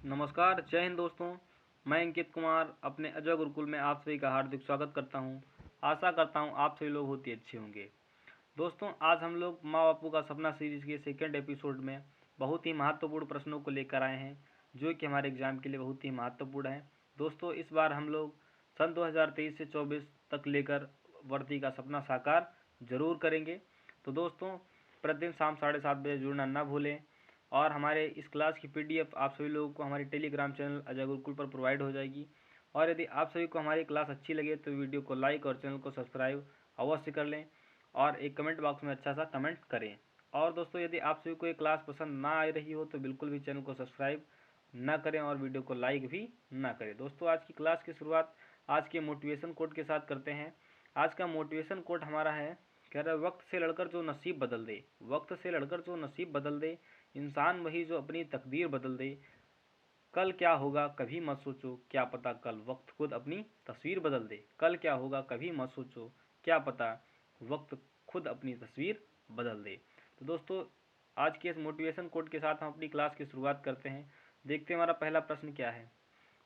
नमस्कार, जय हिंद दोस्तों। मैं अंकित कुमार अपने अजय गुरुकुल में आप सभी का हार्दिक स्वागत करता हूं। आशा करता हूं आप सभी लोग बहुत ही अच्छे होंगे। दोस्तों, आज हम लोग माँ बापू का सपना सीरीज़ के सेकंड एपिसोड में बहुत ही महत्वपूर्ण प्रश्नों को लेकर आए हैं, जो कि हमारे एग्जाम के लिए बहुत ही महत्वपूर्ण है। दोस्तों, इस बार हम लोग सन 2023 से 24 तक लेकर वर्दी का सपना साकार जरूर करेंगे। तो दोस्तों, प्रतिदिन शाम 7:30 बजे जुड़ना ना भूलें। और हमारे इस क्लास की पीडीएफ आप सभी लोगों को हमारे टेलीग्राम चैनल अजय गुरुकुल पर प्रोवाइड हो जाएगी। और यदि आप सभी को हमारी क्लास अच्छी लगे तो वीडियो को लाइक और चैनल को सब्सक्राइब अवश्य कर लें और एक कमेंट बॉक्स में अच्छा सा कमेंट करें। और दोस्तों, यदि आप सभी को ये क्लास पसंद ना आ रही हो तो बिल्कुल भी चैनल को सब्सक्राइब ना करें और वीडियो को लाइक भी ना करें। दोस्तों, आज की क्लास की शुरुआत आज के मोटिवेशन कोट के साथ करते हैं। आज का मोटिवेशन कोट हमारा है, कह रहा है, वक्त से लड़कर जो नसीब बदल दे, वक्त से लड़कर जो नसीब बदल दे, इंसान वही जो अपनी तकदीर बदल दे। कल क्या होगा कभी मत सोचो, क्या पता कल वक्त खुद अपनी तस्वीर बदल दे। कल क्या होगा कभी मत सोचो, क्या पता वक्त खुद अपनी तस्वीर बदल दे। तो दोस्तों, आज के इस मोटिवेशन कोट के साथ हम अपनी क्लास की शुरुआत करते हैं। देखते हैं हमारा पहला प्रश्न क्या है।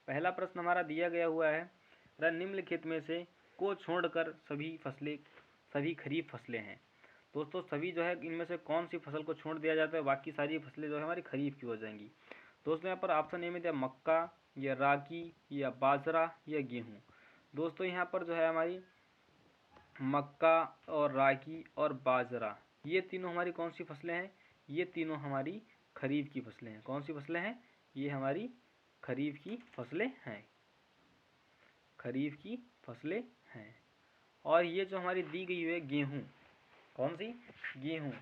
पहला प्रश्न हमारा दिया गया हुआ है, निम्नलिखित में से को छोड़कर सभी खरीफ फसलें हैं। दोस्तों, सभी जो है इनमें से कौन सी फसल को छोड़ दिया जाता है, बाकी सारी फसलें जो है हमारी खरीफ की हो जाएंगी। दोस्तों, यहाँ पर ऑप्शन ए में दिया मक्का या रागी या बाजरा या गेहूँ। दोस्तों, यहाँ पर जो है हमारी मक्का और रागी और बाजरा, ये तीनों हमारी कौन सी फसलें हैं? ये तीनों हमारी खरीफ की फसलें हैं। कौन सी फसलें हैं? ये हमारी खरीफ की फसलें हैं। खरीफ की फसलें हैं। और ये जो हमारी दी गई है गेहूँ, कौन सी? गेहूँ।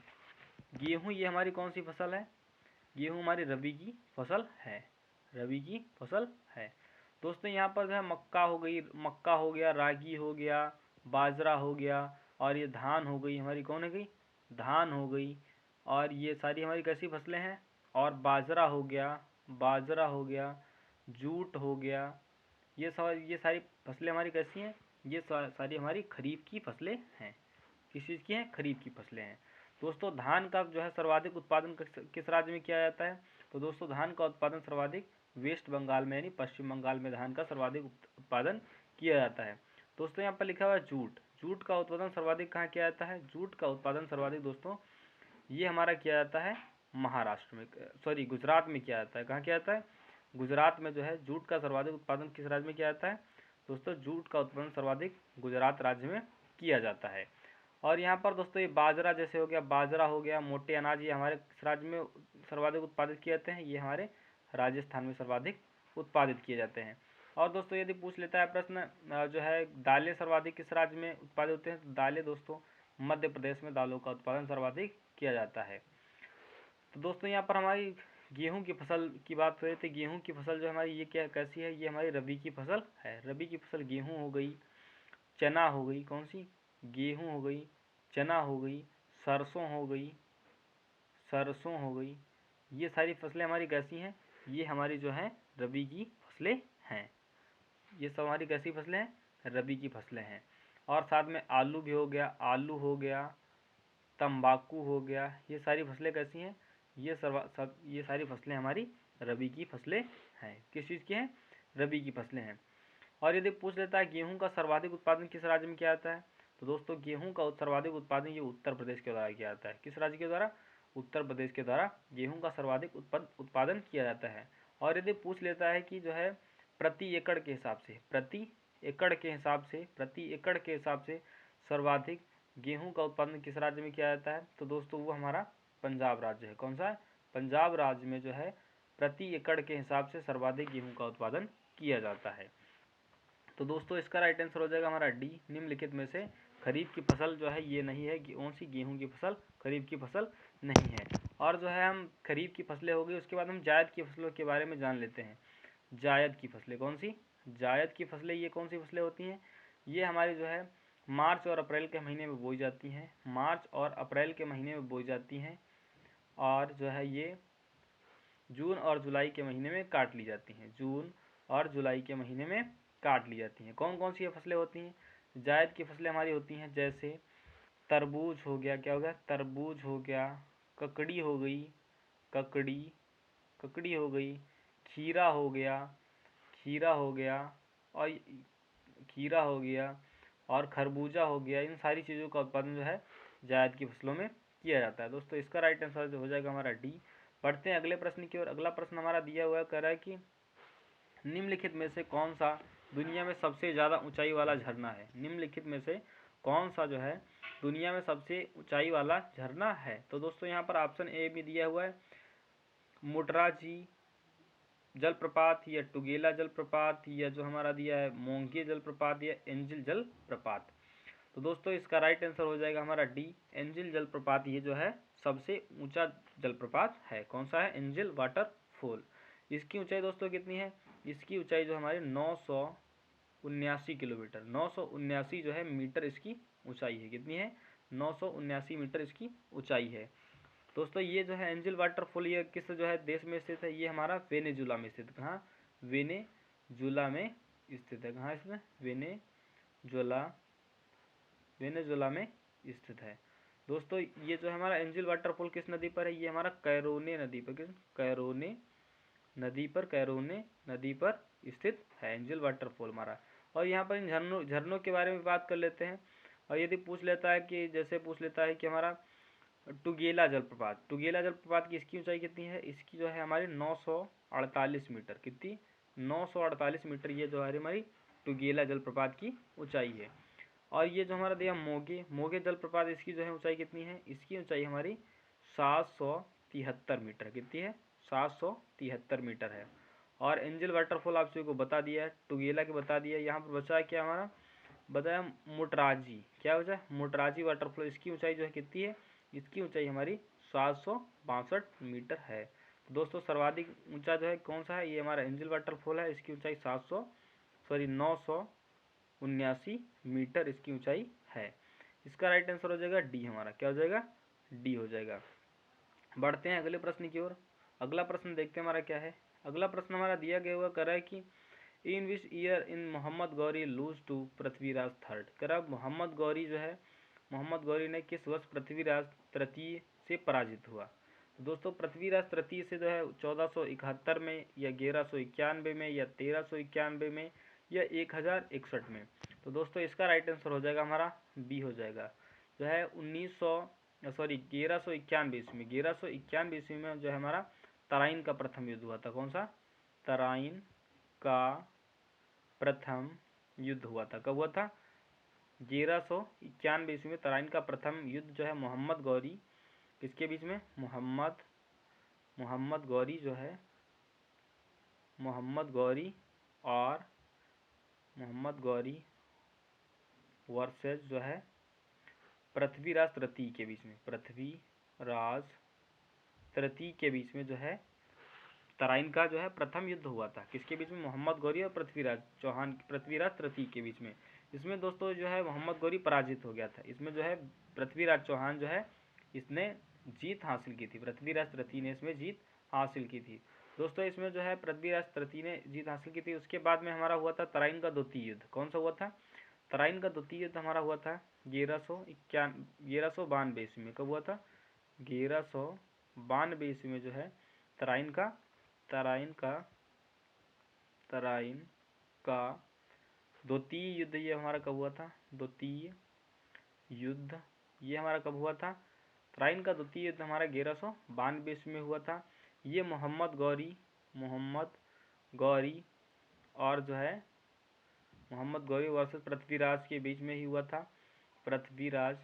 गेहूँ ये हमारी कौन सी फसल है? गेहूँ हमारी रबी की फसल है। रबी की फसल है। दोस्तों, यहाँ पर जो है मक्का हो गया, रागी हो गया, बाजरा हो गया और ये धान हो गई, हमारी कौन हो गई? धान हो गई। और ये सारी हमारी कैसी फसलें हैं? और बाजरा हो गया, जूट हो गया, ये सारी फसलें हमारी कैसी हैं? ये सारी हमारी खरीफ की फसलें हैं। किस चीज़ की हैं? खरीफ की फसलें हैं। दोस्तों, धान का जो है सर्वाधिक उत्पादन किस राज्य में किया जाता है? तो दोस्तों, धान का उत्पादन सर्वाधिक वेस्ट बंगाल में यानी पश्चिम बंगाल में धान का सर्वाधिक उत्पादन किया जाता है। दोस्तों, यहाँ पर लिखा हुआ है जूट। जूट का उत्पादन सर्वाधिक कहाँ किया जाता है? जूट का उत्पादन सर्वाधिक दोस्तों ये हमारा किया जाता है महाराष्ट्र में, सॉरी गुजरात में किया जाता है। कहाँ किया जाता है? गुजरात में जो है जूट का सर्वाधिक उत्पादन किस राज्य में किया जाता है? दोस्तों, जूट का उत्पादन सर्वाधिक गुजरात राज्य में किया जाता है। और यहाँ पर दोस्तों ये बाजरा जैसे हो गया, बाजरा हो गया, मोटे अनाज, ये हमारे किस राज्य में सर्वाधिक उत्पादित किए जाते हैं? ये हमारे राजस्थान में सर्वाधिक उत्पादित किए जाते हैं। और दोस्तों, यदि पूछ लेता है प्रश्न जो है दालें सर्वाधिक किस राज्य में उत्पादित होते हैं? तो दालें दोस्तों मध्य प्रदेश में दालों का उत्पादन सर्वाधिक किया जाता है। तो दोस्तों, यहाँ पर हमारी गेहूं की फसल की बात करें तो गेहूं की फसल जो हमारी ये क्या कैसी है? ये हमारी रबी की फसल है। रबी की फसल गेहूं हो गई, चना हो गई, कौन सी? गेहूं हो गई, चना हो गई, सरसों हो गई, ये सारी फसलें हमारी कैसी हैं? ये हमारी जो है रबी की फसलें हैं। ये सब हमारी कैसी फसलें हैं? रबी की फसलें हैं। और साथ में आलू भी हो गया, तंबाकू हो गया, ये सारी फसलें कैसी हैं? ये सारी फसलें हमारी रबी की फसलें हैं। किस चीज़ की हैं? रबी की फसलें हैं। और यदि पूछ लेता है गेहूं का सर्वाधिक उत्पादन किस राज्य में किया जाता है? तो दोस्तों, गेहूं का सर्वाधिक उत्पादन ये उत्तर प्रदेश के द्वारा किया जाता है। किस राज्य के द्वारा? उत्तर प्रदेश के द्वारा गेहूं का सर्वाधिक उत्पादन किया जाता है। और यदि पूछ लेता है कि जो है प्रति एकड़ के हिसाब से सर्वाधिक गेहूं का उत्पादन किस राज्य में किया जाता है? तो दोस्तों, वो हमारा पंजाब राज्य है। कौन सा है? पंजाब राज्य में जो है प्रति एकड़ के हिसाब से सर्वाधिक गेहूं का उत्पादन किया जाता है। तो दोस्तों, इसका राइट आंसर हो जाएगा हमारा डी। निम्नलिखित में से खरीफ की फसल जो है ये नहीं है। कौन सी? गेहूं की फसल खरीफ की फसल नहीं है। और जो है हम खरीफ की फसलें हो गई, उसके बाद हम जायद की फसलों के बारे में जान लेते हैं। जायद की फसलें कौन सी? जायद की फसलें ये कौन सी फसलें होती हैं? ये हमारी जो है मार्च और अप्रैल के महीने में बोई जाती हैं। मार्च और अप्रैल के महीने में बोई जाती हैं और जो है ये जून और जुलाई के महीने में काट ली जाती हैं। जून और जुलाई के महीने में काट ली जाती हैं। कौन कौन सी ये फसलें होती हैं? जायद की फसलें हमारी होती हैं जैसे तरबूज हो गया, क्या हो गया? तरबूज हो गया, ककड़ी हो गई, ककड़ी हो गई, खीरा हो गया, खीरा हो गया और खीरा हो गया और खरबूजा हो गया, इन सारी चीज़ों का उत्पादन जो है जायद की फसलों में किया जाता है। दोस्तों इसका राइट आंसर जो हो जाएगा हमारा डी। पढ़ते हैं अगले प्रश्न की ओर। अगला प्रश्न हमारा दिया हुआ है, कह रहा है कि निम्नलिखित में से कौन सा दुनिया में सबसे ज़्यादा ऊंचाई वाला झरना है। निम्नलिखित में से कौन सा जो है दुनिया में सबसे ऊंचाई वाला झरना है। तो दोस्तों यहाँ पर ऑप्शन ए भी दिया हुआ है, मोटराजी जलप्रपात या टुगेला जलप्रपात या जो हमारा दिया है मोंगे जलप्रपात या एंजिल जलप्रपात। तो दोस्तों इसका राइट आंसर हो जाएगा हमारा डी, एंजिल जलप्रपात। ये जो है सबसे ऊंचा जलप्रपात है। कौन सा है? Angel waterfall. इसकी ऊंचाई दोस्तों कितनी है? इसकी ऊंचाई जो हमारी 979 किलोमीटर, 979 जो है मीटर इसकी ऊंचाई है। कितनी है? 979 मीटर इसकी ऊंचाई है। दोस्तों ये जो है एंजिल वाटरफॉल ये किस जो है देश में स्थित है? ये हमारा वेनेजुला में स्थित। कहाँ? वेनेजुला में स्थित है। कहाँ इसमें? वेनेजुला, वेनेजुला में स्थित है। दोस्तों ये जो है हमारा एंजिल वाटरफॉल किस नदी पर है? ये हमारा कैरोने नदी पर। किस? कैरोने नदी पर, कैरोने नदी पर स्थित है एंजिल वाटरफॉल हमारा। और यहाँ पर इन झरनों झरनों के बारे में बात कर लेते हैं। और यदि पूछ लेता है कि जैसे पूछ लेता है कि हमारा टुगेला जलप्रपात, टुगेला जलप्रपात की इसकी ऊंचाई कितनी है? इसकी जो है हमारी 948 मीटर। कितनी? 948 मीटर ये जो है हमारी टुगेला जलप्रपात की ऊंचाई है। और ये जो हमारा दिया मोगे, मोगे जलप्रपात, इसकी जो है ऊंचाई कितनी है? इसकी ऊंचाई हमारी 773 मीटर। कितनी है? 773 मीटर है। और एंजल वाटरफॉल आप सभी को बता दिया है, टुगेला के बता दिया है। यहाँ पर बचा है क्या हमारा? बताया मोटराजी। क्या बचा? मोटराजी वाटरफॉल। इसकी ऊंचाई जो है कितनी है? इसकी ऊंचाई हमारी 762 मीटर है। तो दोस्तों सर्वाधिक ऊंचा जो है कौन सा है? ये हमारा एंजल वाटरफॉल है। इसकी ऊंचाई 979 मीटर इसकी ऊंचाई है। इसका राइट आंसर हो जाएगा डी हमारा। क्या हो जाएगा? डी हो जाएगा। बढ़ते हैं अगले प्रश्न की ओर। अगला प्रश्न देखते हैं हमारा क्या है। अगला प्रश्न हमारा दिया गया हुआ कर रहा है कि in which year in Mohammad Ghori lose to Prithviraj third. कह रहा मोहम्मद गौरी जो है, मोहम्मद गौरी ने किस वर्ष पृथ्वीराज तृतीय से पराजित हुआ। तो दोस्तों पृथ्वीराज तृतीय से जो है 1471 में या 1191 में या 1391 में या 1061 में। तो दोस्तों इसका राइट आंसर हो जाएगा हमारा बी हो जाएगा। जो है 1191 ईस्वी में, 1191 ईस्वी में जो है हमारा तराइन का प्रथम युद्ध हुआ था। कौन सा? तराइन का प्रथम युद्ध हुआ था। कब हुआ था? 1191 ईस्वी में तराइन का प्रथम युद्ध जो है मोहम्मद गौरी किसके बीच में? मोहम्मद गौरी जो है, मोहम्मद गौरी और मोहम्मद गौरी वर्सेस जो है पृथ्वीराज तृतीय के बीच में, पृथ्वीराज तृतीय के बीच में जो है तराइन का जो है प्रथम युद्ध हुआ था। किसके बीच में? मोहम्मद गौरी और पृथ्वीराज चौहान, पृथ्वीराज तृतीय के बीच में। इसमें दोस्तों जो है मोहम्मद गौरी पराजित हो गया था। इसमें जो है पृथ्वीराज चौहान जो है इसने जीत हासिल की थी। पृथ्वीराज तृतीय ने इसमें जीत हासिल की थी। दोस्तों इसमें जो है पृथ्वीराज तृतीय ने जीत हासिल की थी। उसके बाद में हमारा हुआ था तराइन का द्वितीय युद्ध। कौन सा हुआ था? तराइन का द्वितीय युद्ध हमारा हुआ था 1192 ईस्वी में। कब हुआ था? 1192 ईस्वी में जो है तराइन का द्वितीय युद्ध ये हमारा कब हुआ था? द्वितीय युद्ध ये हमारा कब हुआ था? तराइन का द्वितीय युद्ध हमारा 1192 ईस्वी में हुआ था। ये मोहम्मद गौरी और जो है मोहम्मद गौरी वर्सेस पृथ्वीराज के बीच में ही हुआ था। पृथ्वीराज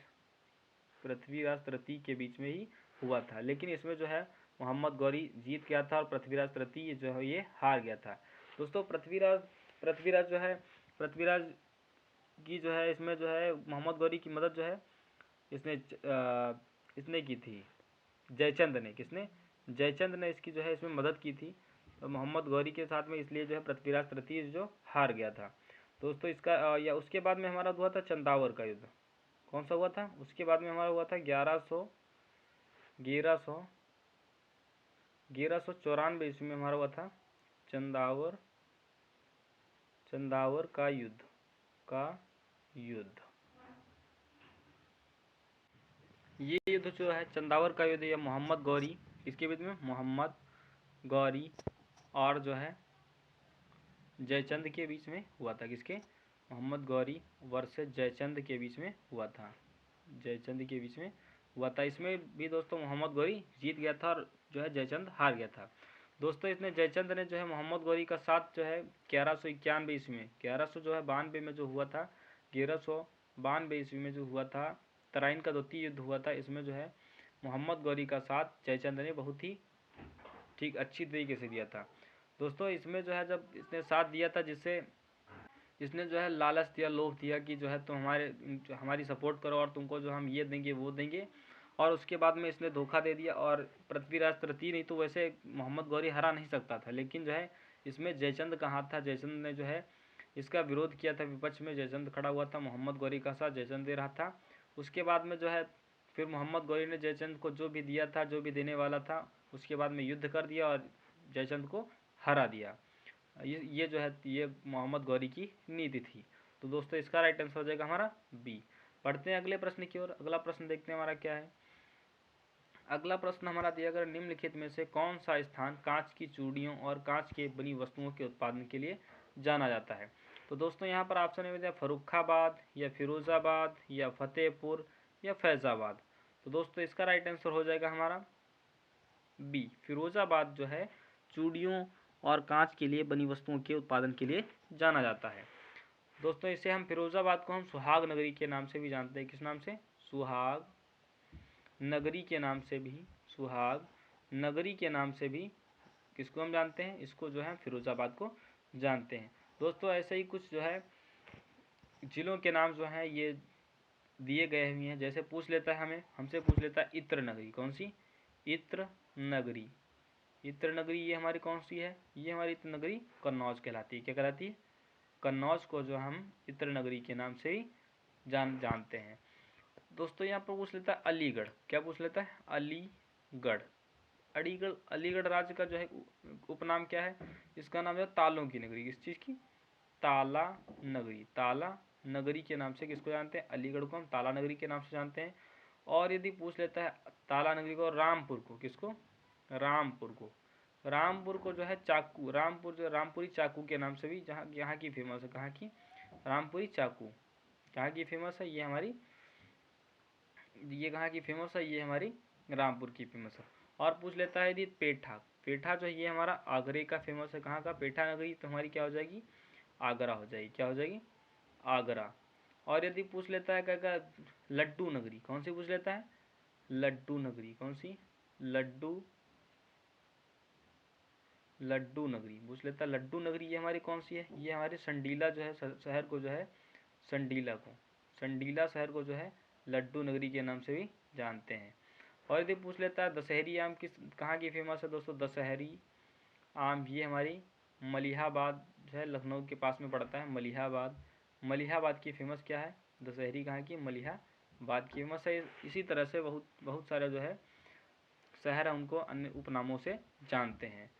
तृतीय के बीच में ही हुआ था। लेकिन इसमें जो है मोहम्मद गौरी जीत गया था और पृथ्वीराज तृतीय जो है ये हार गया था। दोस्तों पृथ्वीराज जो है, पृथ्वीराज की जो है इसमें जो है मोहम्मद गौरी की मदद जो है इसने की थी जयचंद ने। किसने? जयचंद ने इसकी जो है इसमें मदद की थी तो मोहम्मद गौरी के साथ में, इसलिए जो है पृथ्वीराज तृतीय जो हार गया था। दोस्तों इसका या उसके बाद में हमारा हुआ था चंदावर का युद्ध। कौन सा हुआ था? उसके बाद में हमारा हुआ था 1194 ईस्वी में हमारा हुआ था चंदावर का युद्ध ये युद्ध जो है चंदावर का युद्ध या मोहम्मद गौरी इसके बीच में, मोहम्मद गौरी और जो है जयचंद के बीच में हुआ था। किसके? मोहम्मद गौरी वर्सेस जयचंद के बीच में हुआ था। जयचंद के बीच में हुआ था। इसमें भी दोस्तों मोहम्मद गौरी जीत गया था और जो है जयचंद हार गया था। दोस्तों इसने जयचंद ने जो है मोहम्मद गौरी का साथ जो है 1191 ईस्वी में 1192 में जो हुआ था 1192 ईस्वी में जो हुआ था तराइन का द्वितीय युद्ध हुआ था। इसमें जो है मोहम्मद गौरी का साथ जयचंद ने बहुत ही ठीक अच्छी तरीके से दिया था। दोस्तों इसमें जो है जब इसने साथ दिया था जिससे इसने जो है लालच दिया, लोभ दिया कि जो है तुम हमारी सपोर्ट करो और तुमको जो हम ये देंगे वो देंगे, और उसके बाद में इसने धोखा दे दिया और पृथ्वीराज तृतीय नहीं तो वैसे मोहम्मद गौरी हरा नहीं सकता था, लेकिन जो है इसमें जयचंद का हाथ था। जयचंद ने जो है इसका विरोध किया था, विपक्ष में जयचंद खड़ा हुआ था, मोहम्मद गौरी का साथ जयचंद दे रहा था। उसके बाद में जो है फिर मोहम्मद गौरी ने जयचंद को जो भी दिया था, जो भी देने वाला था, उसके बाद में युद्ध कर दिया और जयचंद को हरा दिया। ये जो है ये मोहम्मद गौरी की नीति थी। तो दोस्तों इसका राइट आंसर हो जाएगा हमारा बी। पढ़ते हैं अगले प्रश्न की ओर। अगला प्रश्न देखते हैं हमारा क्या है। अगला प्रश्न हमारा दिया गया निम्नलिखित में से कौन सा स्थान कांच की चूड़ियों और कांच के बनी वस्तुओं के उत्पादन के लिए जाना जाता है। तो दोस्तों यहाँ पर ऑप्शन में दिया फर्रुखाबाद या फिरोजाबाद या फतेहपुर या फैजाबाद। तो दोस्तों इसका राइट आंसर हो जाएगा हमारा बी, फिरोजाबाद जो है चूड़ियों और कांच के लिए बनी वस्तुओं के उत्पादन के लिए जाना जाता है। दोस्तों इसे हम फिरोजाबाद को हम सुहाग नगरी के नाम से भी जानते हैं। किस नाम से? सुहाग नगरी के नाम से भी, सुहाग नगरी के नाम से भी किसको हम जानते हैं? इसको जो है फिरोजाबाद को जानते हैं। दोस्तों ऐसे ही कुछ जो है जिलों के नाम जो हैं ये दिए गए हुए हैं। जैसे पूछ लेता है हमसे पूछ लेता है इत्र नगरी। कौन सी? इत्र नगरी। इत्र नगरी ये हमारी कौन सी है? ये हमारी इत्र नगरी कन्नौज कहलाती है। क्या कहलाती है? कन्नौज को जो हम इत्र नगरी के नाम से ही जानते हैं। दोस्तों यहाँ पर पूछ लेता है अलीगढ़। क्या पूछ लेता है? अलीगढ़। अलीगढ़ राज्य का जो है उपनाम क्या है? इसका नाम है तालों की नगरी। किस चीज़ की? ताला नगरी। ताला नगरी के नाम से किसको जानते हैं? अलीगढ़ को हम ताला नगरी के नाम से जानते हैं। और यदि पूछ लेता है ताला नगरी को रामपुर को, किसको? रामपुर को। रामपुर को जो है चाकू, रामपुर जो रामपुरी चाकू के नाम से भी जहाँ यहाँ की फेमस है। कहाँ की? रामपुरी चाकू कहाँ की फेमस है? ये कहाँ की फेमस है? ये हमारी रामपुर की फेमस है। और पूछ लेता है यदि पेठा। पेठा जो है ये हमारा आगरे का फेमस है। कहाँ का? पेठा नगरी तो हमारी क्या हो जाएगी? आगरा हो जाएगी। क्या हो जाएगी? आगरा। और यदि पूछ लेता है क्या लड्डू नगरी। कौन सी पूछ लेता है? लड्डू नगरी। कौन सी? लड्डू नगरी पूछ लेता है। लड्डू नगरी ये हमारी कौन सी है? ये हमारे संडीला जो है शहर को जो है संडीला शहर को जो है लड्डू नगरी के नाम से भी जानते हैं। और यदि पूछ लेता है दशहरी आम कहाँ की फेमस है? दोस्तों दशहरी आम ये हमारी मलिहाबाद जो है लखनऊ के पास में पड़ता है। मलिहाबाद की फेमस क्या है? दशहरी कहाँ की? मलिहाबाद की फेमस है। इसी तरह से बहुत सारे जो है शहर है उनको अन्य उपनामों से जानते हैं।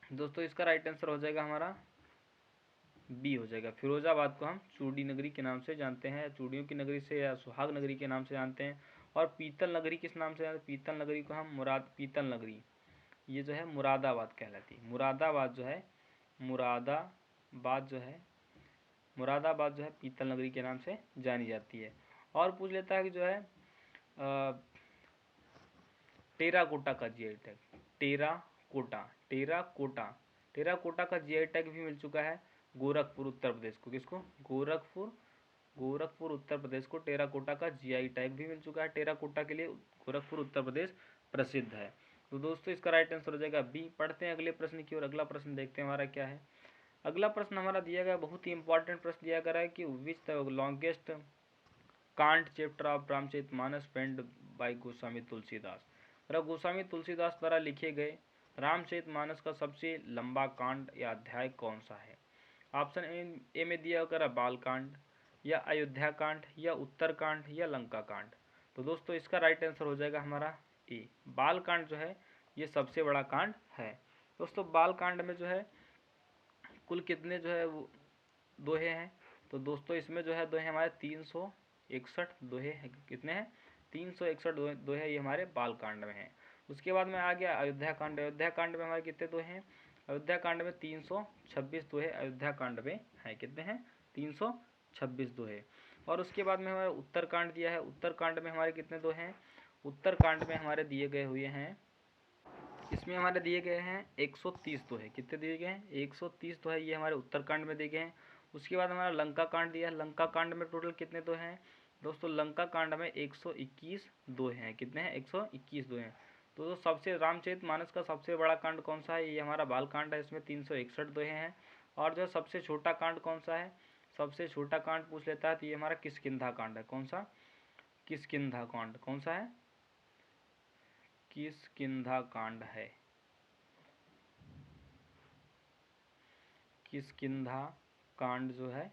दोस्तों इसका राइट आंसर हो जाएगा हमारा बी हो जाएगा। फिरोजाबाद को हम चूड़ी नगरी के नाम से जानते हैं, चूड़ियों की नगरी से या सुहाग नगरी के नाम से जानते हैं। और पीतल नगरी किस नाम से जानते हैं? पीतल नगरी को हम पीतल नगरी ये जो है मुरादाबाद कहलाती है। मुरादाबाद जो है पीतल नगरी के नाम से जानी जाती है। और पूछ लेता है कि जो है टेराकोटा का जीआई टैग। टेराकोटा का जीआई टैग भी मिल चुका है गोरखपुर उत्तर प्रदेश को। किसको? गोरखपुर उत्तर प्रदेश को टेराकोटा का जीआई टैग भी मिल चुका है। टेराकोटा के लिए गोरखपुर उत्तर प्रदेश प्रसिद्ध है। तो दोस्तों इसका राइट आंसर हो जाएगा बी। पढ़ते हैं अगले प्रश्न की ओर। अगला प्रश्न देखते हैं हमारा क्या है। अगला प्रश्न हमारा दिया गया बहुत ही इंपॉर्टेंट प्रश्न दिया गया है कि विच द लॉन्गेस्ट कांट chapter of Ramcharitmanas penned by Goswami Tulsidas. Goswami Tulsidas द्वारा लिखे गए रामचरितमानस का सबसे लंबा कांड या अध्याय कौन सा है? ऑप्शन ए में दिया होगा बालकांड या अयोध्या कांड या उत्तरकांड या लंका कांड। तो दोस्तों इसका राइट आंसर हो जाएगा हमारा ए, बालकांड जो है ये सबसे बड़ा कांड है। दोस्तों बालकांड में जो है कुल कितने जो है वो दोहे हैं? तो दोस्तों इसमें जो है दोहे हमारे 361 दोहे हैं। कितने हैं? 361 दोहे ये हमारे बालकांड में हैं। उसके बाद में आ गया अयोध्या कांड। अयोध्या कांड में हमारे कितने दोहे हैं? अयोध्या कांड में 326 दोहे अयोध्या कांड में हैं। कितने हैं? 326 दोहे। और उसके बाद में हमारे उत्तरकांड दिया है। उत्तरकांड में हमारे कितने दोहे हैं? उत्तरकांड में हमारे दिए गए हुए हैं, इसमें हमारे दिए गए हैं 130 दोहे। कितने दिए गए हैं? 130 दोहे ये हमारे उत्तरकांड में दिए गए हैं। उसके बाद हमारा लंका कांड दिया है। लंका कांड में टोटल कितने दोहे हैं? दोस्तों लंका कांड में 121 दोहे हैं। कितने हैं? 121 दोहे हैं। तो सबसे रामचरितमानस का सबसे बड़ा कांड कौन सा है? ये हमारा बाल कांड है, इसमें 361 दोहे हैं। और जो सबसे छोटा कांड कौन सा है? सबसे छोटा कांड पूछ लेता है तो ये हमारा किष्किंधा कांड है। कौन सा? किष्किंधा कांड। कौन सा है? किष्किंधा कांड है। किष्किंधा कांड जो है,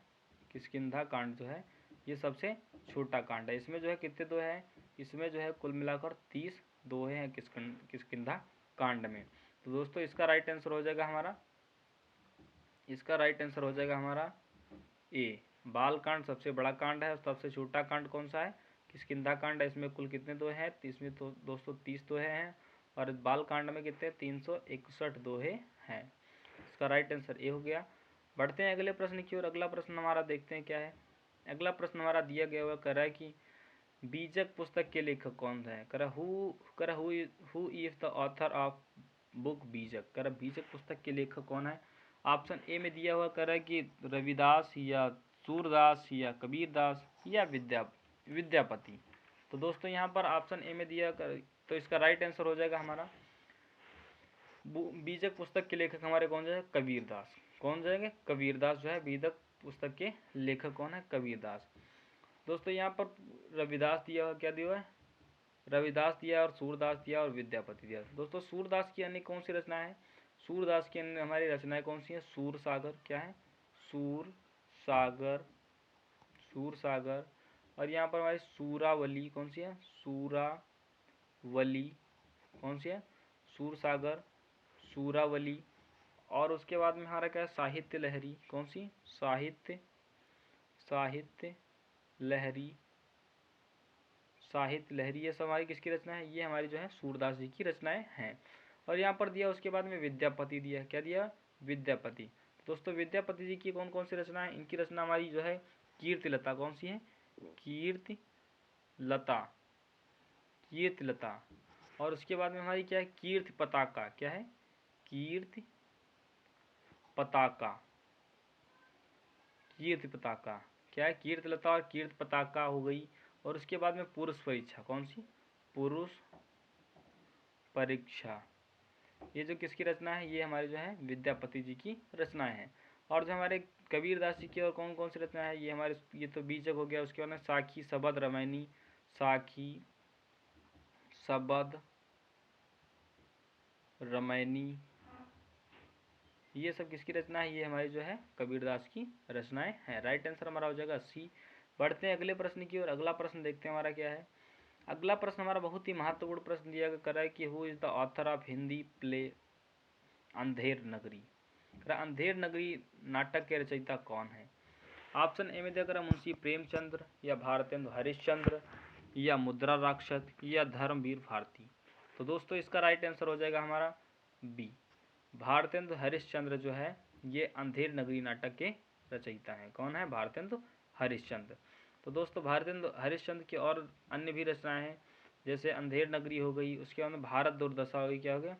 किष्किंधा कांड जो है ये सबसे छोटा कांड है। इसमें जो है कितने दोहे हैं? इसमें जो है कुल मिलाकर 30 दोहे हैं किष्किंधा कांड में। तो दोस्तों इसका राइट आंसर हो जाएगा हमारा, इसका राइट आंसर हो जाएगा हमारा ए। बाल कांड सबसे बड़ा कांड है और सबसे छोटा कांड कौन सा है? किष्किंधा कांड है। इसमें कुल कितने दोहे हैं? इसमें तो दोस्तों 30 दोहे हैं। और बाल कांड में कितने? 361 दोहे हैं। इसका राइट आंसर ए हो गया। बढ़ते हैं अगले प्रश्न की ओर। अगला प्रश्न हमारा देखते हैं क्या है। अगला प्रश्न हमारा दिया गया हुआ कह रहा है कि बीजक पुस्तक के लेखक कौन है? कह रहा who is the author of book बीजक। कह रहा बीजक पुस्तक के लेखक कौन है? ऑप्शन ए में दिया हुआ कह रहा है कि रविदास या सूरदास या कबीरदास या विद्यापति। तो दोस्तों यहाँ पर ऑप्शन ए में दिया तो इसका राइट आंसर हो जाएगा हमारा बीजक पुस्तक के लेखक हमारे कौन जाएंगे? कबीरदास। कौन जाएंगे? कबीरदास जो है बीजक पुस्तक के लेखक कौन है? कबीरदास। दोस्तों यहाँ पर रविदास दिया हुआ, क्या दिया हुआ है? रविदास दिया और सूरदास दिया और विद्यापति दिया। दोस्तों सूरदास की अन्य कौन सी रचना है? सूरदास की अन्य हमारी रचनाएं कौन सी है? सूर सागर। क्या है? सूर सागर, सूर सागर। और यहाँ पर हमारी सूरावली कौन सी है? सूरावली। कौन सी है? सूर सागर, सूरावली। और उसके बाद में हमारा क्या है? साहित्य लहरी। कौन सी? साहित्य लहरी, साहित्य लहरी। ये सब हमारी किसकी रचना है? ये हमारी जो है सूरदास जी की रचनाएं हैं। और यहाँ पर दिया उसके बाद में विद्यापति दिया। क्या दिया? विद्यापति। दोस्तों विद्यापति जी की कौन कौन सी रचना है? इनकी रचना हमारी जो है कीर्तिलता। कौन सी है? कीर्तिलता, कीर्तिलता। और उसके बाद में हमारी क्या है? कीर्ति पताका। क्या है? कीर्ति पताका, कीर्ति पताका। क्या है? कीर्तिलता और कीर्ति पताका हो गई। और उसके बाद में पुरुष परीक्षा। कौन सी? पुरुष परीक्षा। ये जो किसकी रचना है? ये हमारे जो है विद्यापति जी की रचनाएं हैं। और जो हमारे कबीरदास जी की और कौन कौन सी रचना है? ये हमारे, ये तो बीजक हो गया। उसके बाद में साखी, सबद, रामायणी, साखी, सबद, रामायणी, ये सब किसकी रचना है? ये हमारी जो है कबीरदास की रचनाएं हैं। राइट आंसर हमारा हो जाएगा सी। बढ़ते हैं अगले प्रश्न की ओर। अगला प्रश्न देखते हैं हमारा क्या है। अगला प्रश्न हमारा बहुत ही महत्वपूर्ण प्रश्न दिया गया है कि who is the author of Hindi play Andher Nagari. Andher Nagari नाटक के रचयिता कौन है? ऑप्शन ए में दिया करा मुंशी प्रेमचंद्र या भारतेंदु हरिश्चंद्र या मुद्रा राक्षस या धर्मवीर भारती। तो दोस्तों इसका राइट आंसर हो जाएगा हमारा बी। भारतेंदु हरिश्चंद्र जो है ये अंधेर नगरी नाटक के रचयिता हैं। कौन है? भारतेंदु हरिश्चंद्र। तो दोस्तों भारतेंदु हरिश्चंद्र की और अन्य भी रचनाएं हैं, जैसे अंधेर नगरी हो गई। उसके बाद में भारत दुर्दशा हो गई। क्या हो गया?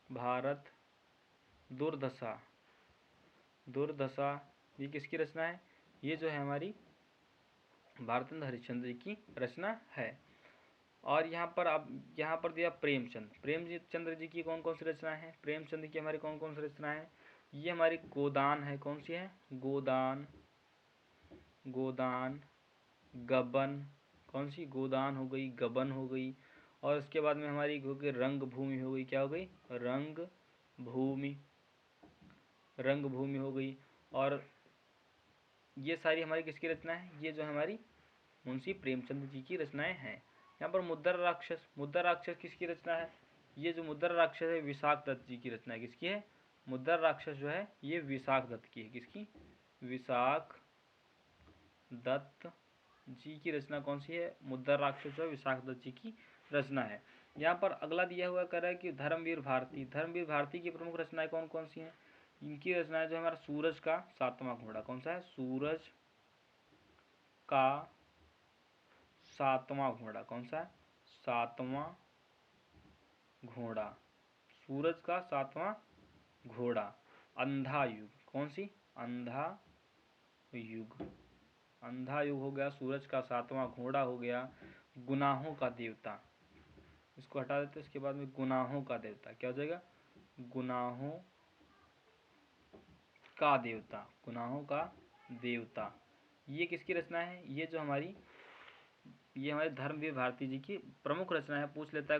भारत दुर्दशा, दुर्दशा ये किसकी रचना है? ये जो है हमारी भारतेंदु हरिश्चंद्र जी की रचना है। और यहाँ पर अब यहाँ पर दिया प्रेमचंद। प्रेमचंद्र जी की कौन कौन सी रचना है? प्रेमचंद की हमारी कौन कौन सी रचना है? ये हमारी गोदान है। कौन सी है? गोदान, गोदान, गबन। कौन सी? गोदान हो गई, गबन हो गई। और उसके बाद में हमारी हो गई रंग भूमि हो गई। क्या हो गई? रंग भूमि, रंग भूमि हो गई। और ये सारी हमारी किसकी रचना है? ये जो हमारी मुंशी प्रेमचंद जी की रचनाएं हैं। यहाँ पर मुद्रा राक्षस, मुद्रा राक्षस किसकी रचना है? ये जो मुद्रा राक्षस है विशाख दत्त जी की रचना है। किसकी है? मुद्रा राक्षस जो है ये विशाख दत्त की है। किसकी? विशाख दत्त जी की रचना कौन सी है? मुद्रा राक्षस जो है विशाख दत्त जी की रचना है। यहाँ पर अगला दिया हुआ कह रहा है कि धर्मवीर भारती। धर्मवीर भारती की प्रमुख रचनाएं कौन कौन सी हैं? इनकी रचनाएं जो हमारा सूरज का सातवां घोड़ा। कौन सा है? सूरज का सातवां घोड़ा। कौन सा है? सातवां घोड़ा। सूरज का सातवां घोड़ा। अंधा युग। कौन सी? अंधा युग। अंधा युग हो गया। सूरज का सातवां घोड़ा हो गया। गुनाहों का देवता, इसको हटा देते हैं। इसके बाद में गुनाहों का देवता क्या हो जाएगा? गुनाहों का देवता। गुनाहों का देवता ये किसकी रचना है? ये हमारे धर्मवीर भारती जी की प्रमुख रचना है। पूछ लेता है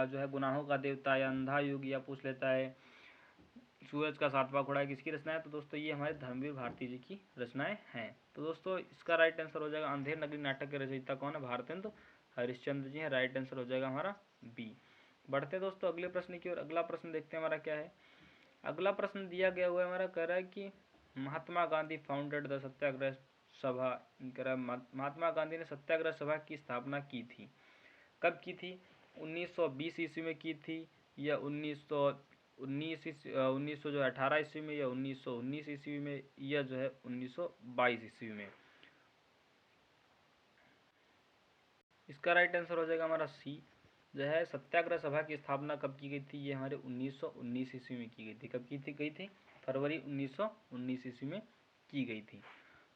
जो है गुनाहों का देवता या अंधा युग, या पूछ लेता है सूरज का सातवां घोड़ा किसकी रचना है? तो दोस्तों ये हमारे धर्मवीर भारती जी की रचनाएं हैं। तो दोस्तों इसका राइट आंसर हो जाएगा, अंधेर नगरी नाटक के रचयिता कौन है? भारतेंदु हरिश्चंद्र जी हैं। राइट आंसर हो जाएगा हमारा बी। बढ़ते दोस्तों अगले प्रश्न की ओर। अगला प्रश्न देखते हैं हमारा क्या है। अगला प्रश्न दिया गया हुआ है हमारा, कह रहा है कि महात्मा गांधी फाउंडेड द सत्याग्रह सभा। महात्मा गांधी ने सत्याग्रह सभा की स्थापना की थी। कब की थी? 1920 ईस्वी में की थी, या 1918 ईस्वी में, या 1919 ईस्वी में, या जो है 1922 ईस्वी में? इसका राइट आंसर हो जाएगा हमारा सी। जो है सत्याग्रह सभा की स्थापना कब की गई थी? ये हमारे 1919 ईस्वी में की गई थी। कब की गई थी? फरवरी 1919 ईस्वी में की गई थी।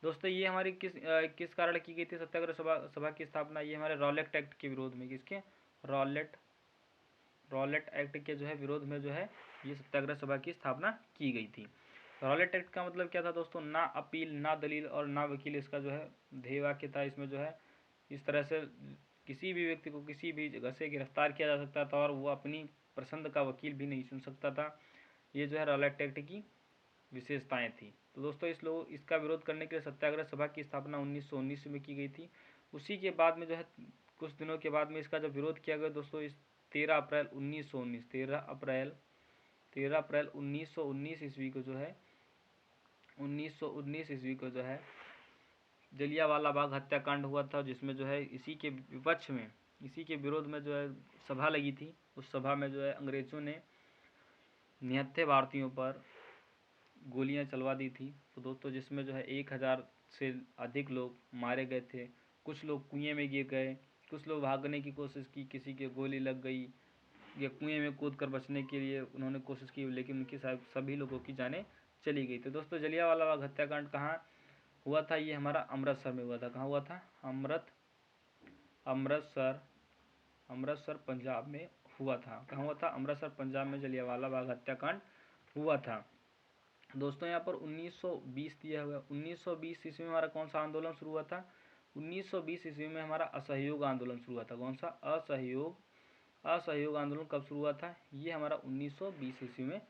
दोस्तों ये हमारी किस कारण की गई थी सत्याग्रह सभा की स्थापना? ये हमारे रॉलेट एक्ट के विरोध में। किसके? रॉलेट एक्ट के जो है विरोध में जो है ये सत्याग्रह सभा की स्थापना की गई थी। रॉलेट एक्ट का मतलब क्या था दोस्तों? ना अपील, ना दलील और ना वकील, इसका जो है ध्येय वाक्य था। इसमें जो है इस तरह से किसी भी व्यक्ति को किसी भी जगह से गिरफ्तार किया जा सकता था और वो अपनी पसंद का वकील भी नहीं चुन सकता था। ये जो है रॉलेट एक्ट की विशेषताएं थी। तो दोस्तों इसका विरोध करने के लिए सत्याग्रह सभा की स्थापना 1919 में की गई थी। उसी के बाद में जो है कुछ दिनों के बाद में इसका जब विरोध किया गया दोस्तों, इस 13 अप्रैल 1919 ईस्वी को जो है 1919 ईस्वी को जो है जलियांवाला बाग हत्याकांड हुआ था, जिसमें जो है इसी के विपक्ष में, इसी के विरोध में जो है सभा लगी थी। उस सभा में जो है अंग्रेजों ने निहत्थे भारतीयों पर गोलियां चलवा दी थी। तो दोस्तों जिसमें जो है 1000 से अधिक लोग मारे गए थे। कुछ लोग कुएं में गिर गए, कुछ लोग भागने की कोशिश की, किसी के गोली लग गई, या कुएं में कूद कर बचने के लिए उन्होंने कोशिश की, लेकिन उनकी सभी लोगों की जानें चली गई। तो दोस्तों जलियांवाला बाग हत्याकांड कहाँ हुआ था? ये हमारा अमृतसर में हुआ था। कहाँ हुआ था? अमृतसर पंजाब में हुआ था। कहाँ हुआ था? अमृतसर पंजाब में जलियांवाला बाग हत्याकांड हुआ था। दोस्तों यहाँ पर 1920 दिया हुआ है। 1920 ईस्वी में हमारा कौन सा आंदोलन शुरू हुआ था? 1920 ईस्वी में हमारा असहयोग आंदोलन शुरू हुआ था। कौन सा? असहयोग आंदोलन कब शुरू हुआ था? ये हमारा 1920 ईस्वी में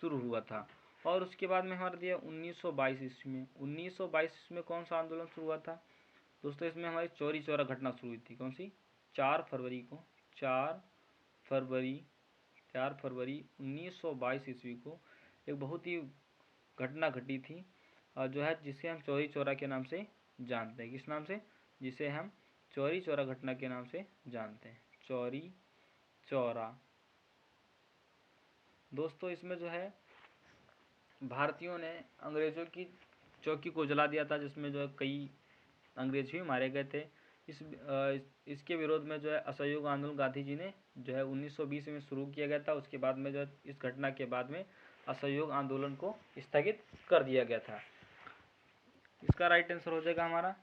शुरू हुआ था। और उसके बाद में हमारा दिया 1922 ईस्वी में। 1922 ईस्वी में कौन सा आंदोलन शुरू हुआ था दोस्तों? इसमें हमारी चौरी चौरा घटना शुरू हुई थी। कौन सी? 4 फरवरी 1922 ईस्वी को एक बहुत ही घटना घटी थी, और जो है जिसे हम चौरी चौरा के नाम से जानते हैं। किस नाम से? जिसे हम चौरी चौरा घटना के नाम से जानते हैं। चौरी चौरा। दोस्तों इसमें जो है भारतीयों ने अंग्रेजों की चौकी को जला दिया था, जिसमें जो है कई अंग्रेज भी मारे गए थे। इसके विरोध में जो है असहयोग आंदोलन गांधी जी ने जो है 1920 में शुरू किया गया था। उसके बाद में जो है इस घटना के बाद में असहयोग आंदोलन को स्थगित कर दिया गया था। इसका राइट आंसर हो जाएगा हमारा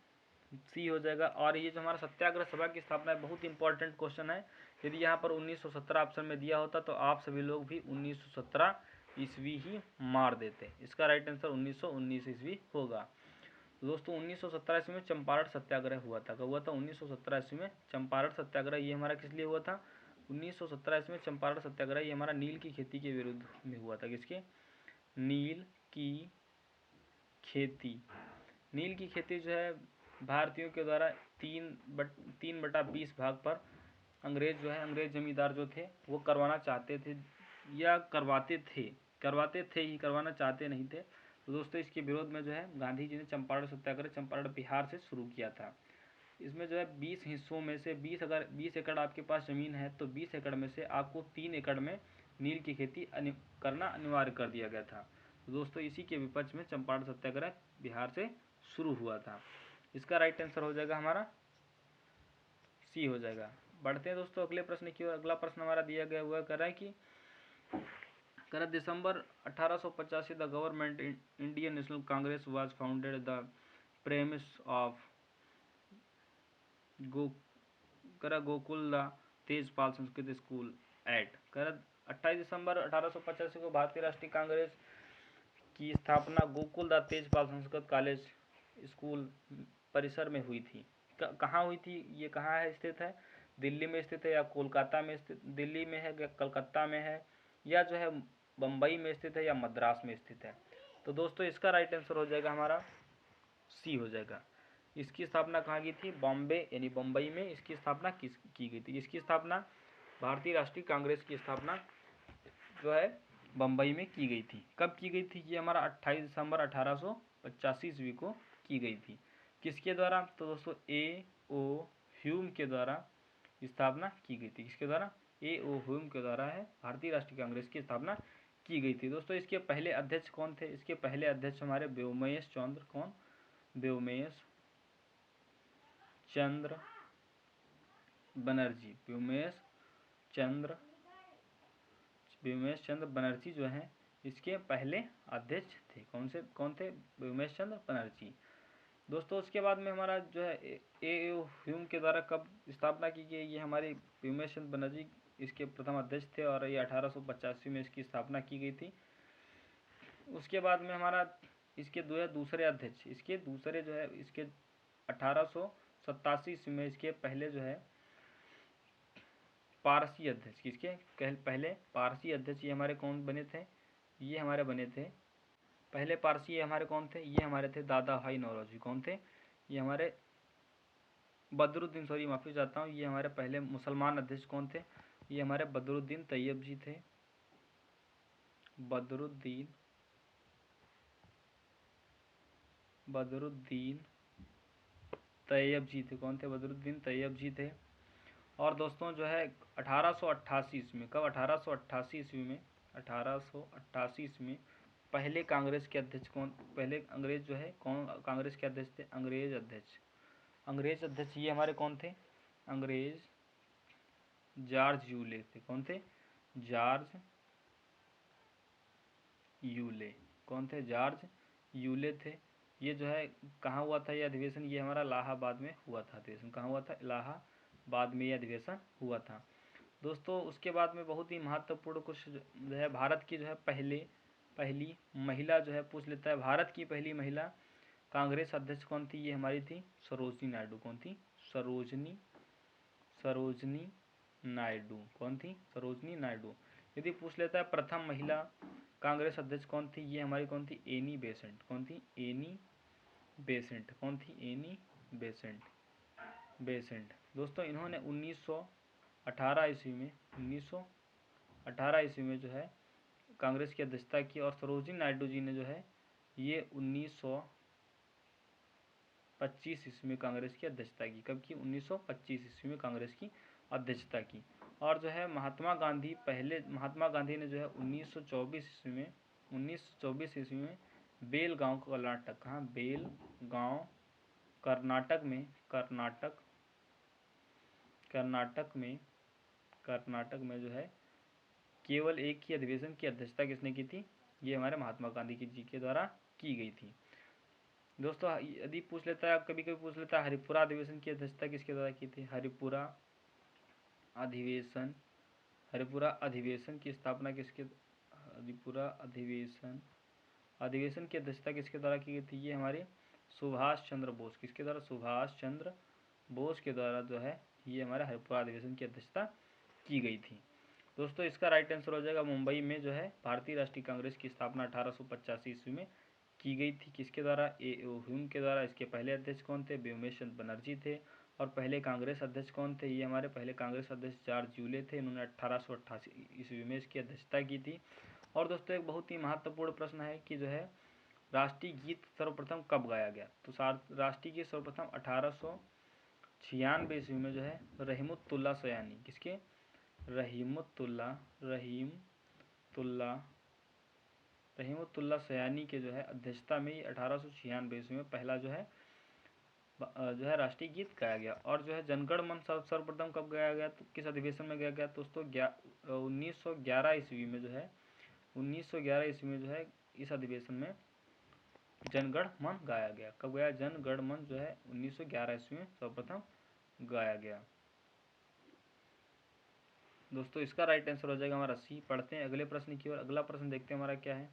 सी हो जाएगा। और ये जो हमारा सत्याग्रह सभा की स्थापना है, बहुत इंपॉर्टेंट क्वेश्चन है। यदि यहाँ पर 1917 ऑप्शन में दिया होता तो आप सभी लोग भी 1917 ईस्वी ही मार देते। इसका राइट आंसर 1919 ईस्वी होगा। दोस्तों 1917 ईस्वी में चंपारण सत्याग्रह हुआ था। कब हुआ था? 1917 ईस्वी में चंपारण सत्याग्रह। ये हमारा किस लिए हुआ था? 1917 ईस्वी में चंपारण सत्याग्रह ये हमारा नील की खेती के विरुद्ध में हुआ था। किसके? नील की खेती। नील की खेती जो है भारतीयों के द्वारा 3/20 भाग पर अंग्रेज जमींदार जो थे वो करवाना चाहते थे, या करवाते थे ही, करवाना चाहते नहीं थे। तो दोस्तों इसके विरोध में जो है गांधी जी ने चंपारण सत्याग्रह चंपारण बिहार से शुरू किया था। इसमें जो है 20 हिस्सों में से 20 एकड़ आपके पास ज़मीन है तो 20 एकड़ में से आपको 3 एकड़ में नील की खेती करना अनिवार्य कर दिया गया था। तो दोस्तों इसी के विपक्ष में चंपारण सत्याग्रह बिहार से शुरू हुआ था। इसका राइट आंसर हो जाएगा हमारा सी हो जाएगा। बढ़ते हैं दोस्तों अगले प्रश्न की ओर। अगला प्रश्न हमारा दिया गया हुआ कह रहा है कि दिसंबर 1885 the government Indian national Congress was founded the premise of Gokul the Tejpal Sanskrit school eight. 28 दिसंबर 1885 को भारतीय राष्ट्रीय कांग्रेस की स्थापना Gokul the Tejpal Sanskrit college school परिसर में हुई थी। कहाँ हुई थी, ये कहाँ है स्थित है, दिल्ली में स्थित है या कोलकाता में स्थित, दिल्ली में है या कलकत्ता में है या जो है बम्बई में स्थित है या मद्रास में स्थित है। तो दोस्तों इसका राइट आंसर हो जाएगा हमारा सी हो जाएगा। इसकी स्थापना कहाँ की थी, बॉम्बे यानी बम्बई में इसकी स्थापना की गई थी। इसकी स्थापना भारतीय राष्ट्रीय कांग्रेस की स्थापना जो है बम्बई में की गई थी। कब की गई थी, ये हमारा 28 दिसंबर 1885 ईस्वी को की गई थी। किसके द्वारा, तो दोस्तों ए ओ ह्यूम के द्वारा स्थापना की गई थी। किसके द्वारा, ए ओ ह्यूम के द्वारा है भारतीय राष्ट्रीय कांग्रेस की स्थापना की गई थी। दोस्तों इसके पहले अध्यक्ष कौन थे, इसके पहले अध्यक्ष हमारे व्योमेश चंद्र, कौन, व्योमेश चंद्र बनर्जी, व्योमेश चंद्र बनर्जी जो हैं इसके पहले अध्यक्ष थे। कौन थे, व्योमेश चंद्र बनर्जी। दोस्तों उसके बाद में हमारा जो है ए ह्यूम के द्वारा कब स्थापना की गई, ये हमारे व्योमेश चंद्र बनर्जी इसके प्रथम अध्यक्ष थे और ये 1885 में इसकी स्थापना की गई थी। उसके बाद में हमारा इसके दूसरे अध्यक्ष, इसके दूसरे जो है इसके 1887 में इसके पहले जो है पारसी अध्यक्ष, किसके पहले पारसी अध्यक्ष ये हमारे कौन बने थे, ये हमारे बने थे पहले पारसी, ये हमारे कौन थे, ये हमारे थे दादा भाई नौरोजी। कौन थे, ये हमारे बदरुद्दीन, सॉरी माफ़ी चाहता हूँ, ये हमारे पहले मुसलमान अध्यक्ष कौन थे, ये हमारे बदरुद्दीन तैयब जी थे। बदरुद्दीन तैयब जी थे। कौन थे, बदरुद्दीन तैयब जी थे। और दोस्तों जो है 1888 ईस्वी में, कब, 1888 ईस्वी में, 1888 ईस्वी में पहले कांग्रेस के अध्यक्ष कौन, पहले अंग्रेज जो है कौन कांग्रेस के अध्यक्ष थे, अंग्रेज अध्यक्ष ये हमारे कौन थे, अंग्रेज जॉर्ज यूले थे। कौन थे, जॉर्ज यूले, कौन थे, जॉर्ज यूले थे। ये जो है कहाँ हुआ था ये अधिवेशन, ये हमारा इलाहाबाद में हुआ था अधिवेशन। कहाँ हुआ था, इलाहाबाद में ये अधिवेशन हुआ था। दोस्तों उसके बाद में बहुत ही महत्वपूर्ण कुछ जो है भारत की जो है पहली महिला जो है पूछ लेता है, भारत की पहली महिला कांग्रेस अध्यक्ष कौन थी, ये हमारी थी सरोजनी नायडू। कौन थी, सरोजनी नायडू। कौन थी, सरोजनी नायडू। यदि पूछ लेता है प्रथम महिला कांग्रेस अध्यक्ष कौन थी, ये हमारी कौन थी, एनी बेसेंट। कौन थी, एनी बेसेंट। कौन थी, एनी बेसेंट। दोस्तों इन्होंने 1918 ईस्वी में जो है कांग्रेस की अध्यक्षता की और सरोजिनी नायडू जी ने जो है ये 1925 ईस्वी में कांग्रेस की अध्यक्षता की। कब की, 1925 ईस्वी में कांग्रेस की अध्यक्षता की। और जो है महात्मा गांधी ने जो है 1924 ईस्वी में बेलगांव कर्नाटक, कहाँ, बेलगांव कर्नाटक में जो है केवल एक ही अधिवेशन की अध्यक्षता किसने की थी, ये हमारे महात्मा गांधी जी के द्वारा की गई थी। दोस्तों यदि पूछ लेता है, कभी कभी पूछ लेता है हरिपुरा अधिवेशन की अध्यक्षता किसके द्वारा की थी, हरिपुरा अधिवेशन की स्थापना किसके, हरिपुरा अधिवेशन की अध्यक्षता किसके द्वारा की गई थी, ये हमारे सुभाष चंद्र बोस। किसके द्वारा, सुभाष चंद्र बोस के द्वारा जो है ये हमारे हरिपुरा अधिवेशन की अध्यक्षता की गई थी। दोस्तों इसका राइट आंसर हो जाएगा मुंबई में जो है भारतीय राष्ट्रीय कांग्रेस की स्थापना 1885 ईस्वी में की गई थी। किसके द्वारा, ए ओ ह्यूम के द्वारा। इसके पहले अध्यक्ष कौन थे, व्योमेश चंद्र बनर्जी थे। और पहले कांग्रेस अध्यक्ष कौन थे, ये हमारे पहले कांग्रेस अध्यक्ष जॉर्ज यूले थे। इन्होंने 1888 ईस्वी में इसकी अध्यक्षता की थी। और दोस्तों एक बहुत ही महत्वपूर्ण प्रश्न है कि जो है राष्ट्रीय गीत सर्वप्रथम कब गाया गया, तो राष्ट्रीय गीत सर्वप्रथम 96 ईस्वी में जो है रहीमुतुल्लाह सयानी, किसके, रहीमुतुल्लाह सयानी के जो है अध्यक्षता में ये 1896 ईस्वी में पहला जो है राष्ट्रीय गीत गाया गया। और जो है जनगण मन सर्वप्रथम कब गाया गया, तो किस अधिवेशन में गाया गया, दोस्तों 1911 ईस्वी में जो है 1911 ईस्वी में जो है इस अधिवेशन में जनगण मन गाया गया। कब गाया, जनगण मन जो है 1911 ईस्वी में सर्वप्रथम गाया गया। दोस्तों इसका राइट आंसर हो जाएगा हमारा सी। पढ़ते हैं अगले प्रश्न की ओर। अगला प्रश्न देखते हैं हमारा क्या है।